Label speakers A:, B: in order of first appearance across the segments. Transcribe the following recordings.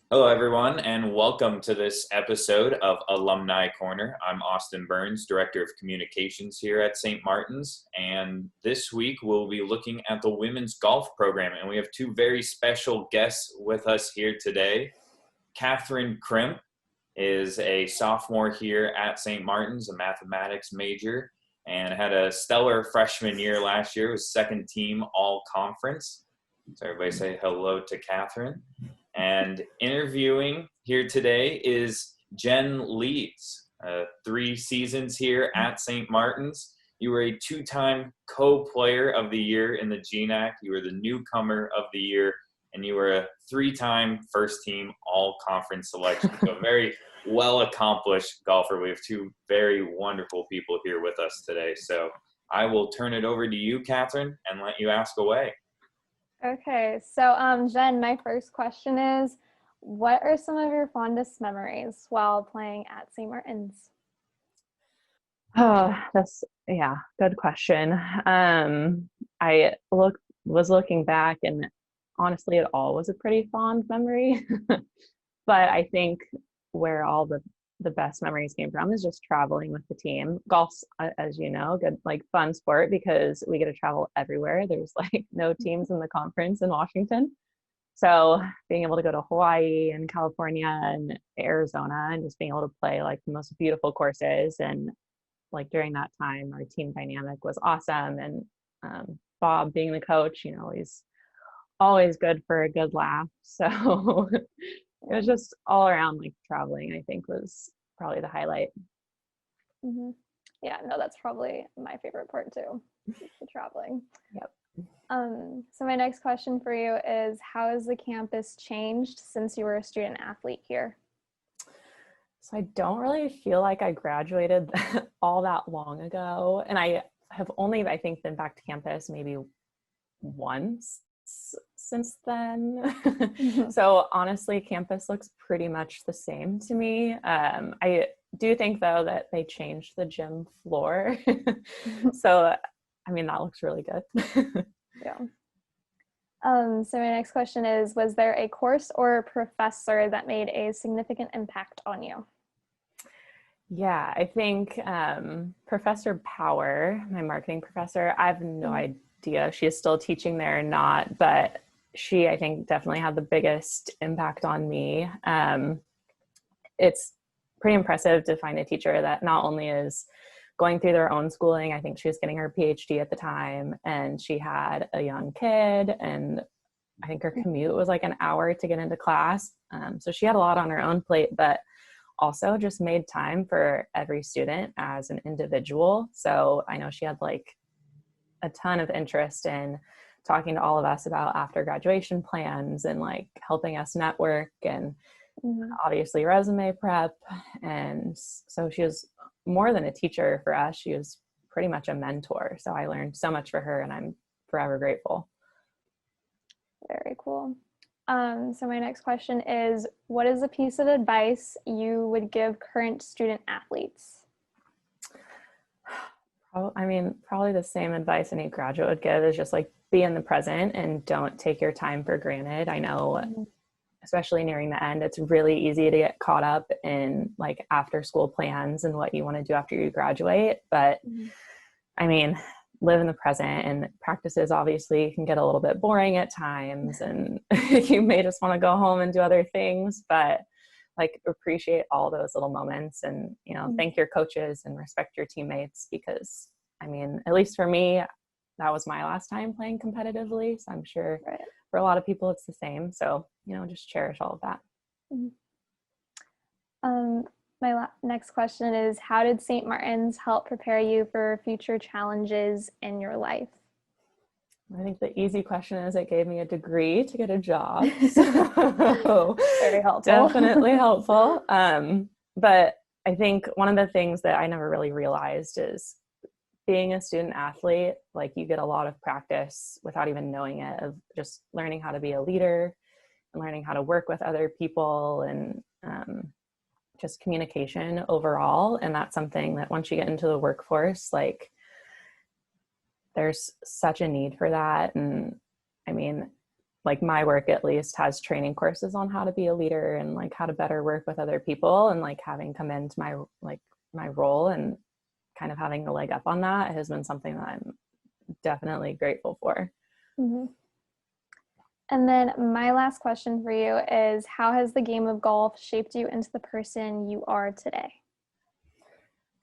A: Hello, everyone, and welcome to this episode of Alumni Corner. I'm Austin Burns, Director of Communications here at St. Martin's, and this week we'll be looking at the women's golf program, and we have two very special guests with us here today. Kathryn Crimp is a sophomore here at St. Martin's, a mathematics major, and had a stellar freshman year last year, was second team all-conference. So everybody say hello to Kathryn. And interviewing here today is Jen Leeds, 3 seasons here at St. Martin's. You were a 2-time co-player of the year in the GNAC. You were the newcomer of the year, and you were a 3-time first-team all-conference selection. So a very well-accomplished golfer. We have 2 very wonderful people here with us today. So I will turn it over to you, Kathryn, and let you ask away.
B: Okay, so Jen, my first question is, what are some of your fondest memories while playing at St. Martin's?
C: Oh, good question. Was looking back, and honestly, it all was a pretty fond memory. But I think where all the best memories came from is just traveling with the team. Golf's, as you know, good, like fun sport because we get to travel everywhere. There's like no teams in the conference in Washington. So being able to go to Hawaii and California and Arizona and just being able to play like the most beautiful courses, and like during that time, our team dynamic was awesome. And Bob being the coach, he's always good for a good laugh. So it was just all around, like traveling, I think was probably the highlight.
B: Mm-hmm. Yeah, no, that's probably my favorite part too, the traveling.
C: Yep.
B: So my next question for you is, how has the campus changed since you were a student athlete here?
C: So I don't really feel like I graduated all that long ago. And I have only, I think, been back to campus maybe once since then.
B: Mm-hmm.
C: So honestly, campus looks pretty much the same to me. I do think though that they changed the gym floor. So, I mean, that looks really good.
B: Yeah. So my next question is, was there a course or a professor that made a significant impact on you?
C: Yeah, I think Professor Power, my marketing professor, I have no idea if she is still teaching there or not, but she, I think, definitely had the biggest impact on me. It's pretty impressive to find a teacher that not only is going through their own schooling. I think she was getting her PhD at the time, and she had a young kid, and I think her commute was like an hour to get into class. So she had a lot on her own plate, but also just made time for every student as an individual. So I know she had like a ton of interest in talking to all of us about after graduation plans and like helping us network and obviously resume prep. And so she was more than a teacher for us. She was pretty much a mentor. So I learned so much for her, and I'm forever grateful.
B: Very cool. So my next question is, what is a piece of advice you would give current student athletes?
C: Probably the same advice any graduate would give is just like be in the present and don't take your time for granted. I know, especially nearing the end, it's really easy to get caught up in like after school plans and what you want to do after you graduate. But I mean, live in the present, and practices obviously can get a little bit boring at times, and you may just want to go home and do other things, but like appreciate all those little moments, and thank your coaches and respect your teammates, because I mean, at least for me, that was my last time playing competitively, so I'm sure for a lot of people it's the same. So just cherish all of that.
B: My next question is, how did St. Martin's help prepare you for future challenges in your life?
C: I think the easy question is it gave me a degree to get a job. So
B: very helpful.
C: Definitely helpful. But I think one of the things that I never really realized is being a student athlete, like you get a lot of practice without even knowing it, of just learning how to be a leader and learning how to work with other people, and just communication overall. And that's something that once you get into the workforce, like there's such a need for that. And I mean, like my work at least has training courses on how to be a leader and like how to better work with other people, and like having come into my role and kind of having a leg up on that has been something that I'm definitely grateful for.
B: Mm-hmm. And then my last question for you is, how has the game of golf shaped you into the person you are today?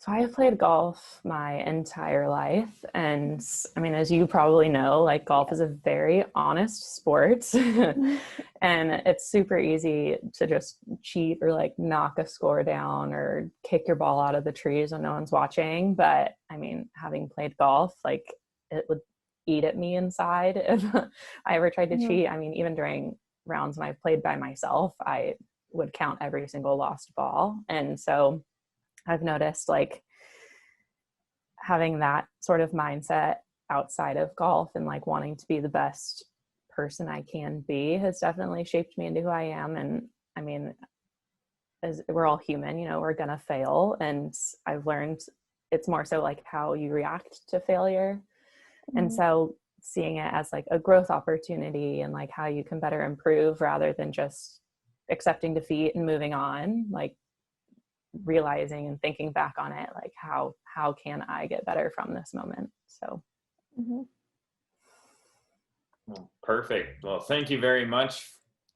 C: So I have played golf my entire life. And I mean, as you probably know, like golf is a very honest sport and it's super easy to just cheat or like knock a score down or kick your ball out of the trees when no one's watching. But I mean, having played golf, like it would eat at me inside if I ever tried to cheat. I mean, even during rounds when I played by myself, I would count every single lost ball. And so I've noticed like having that sort of mindset outside of golf and like wanting to be the best person I can be has definitely shaped me into who I am. And I mean, as we're all human, you know, we're gonna fail. And I've learned it's more so like how you react to failure. And so seeing it as like a growth opportunity and like how you can better improve rather than just accepting defeat and moving on, like realizing and thinking back on it, like how can I get better from this moment? So
A: Well, perfect. Well, thank you very much,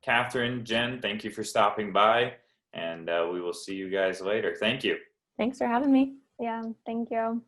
A: Kathryn, Jen. Thank you for stopping by, and we will see you guys later. Thank you.
C: Thanks for having me.
B: Yeah, thank you.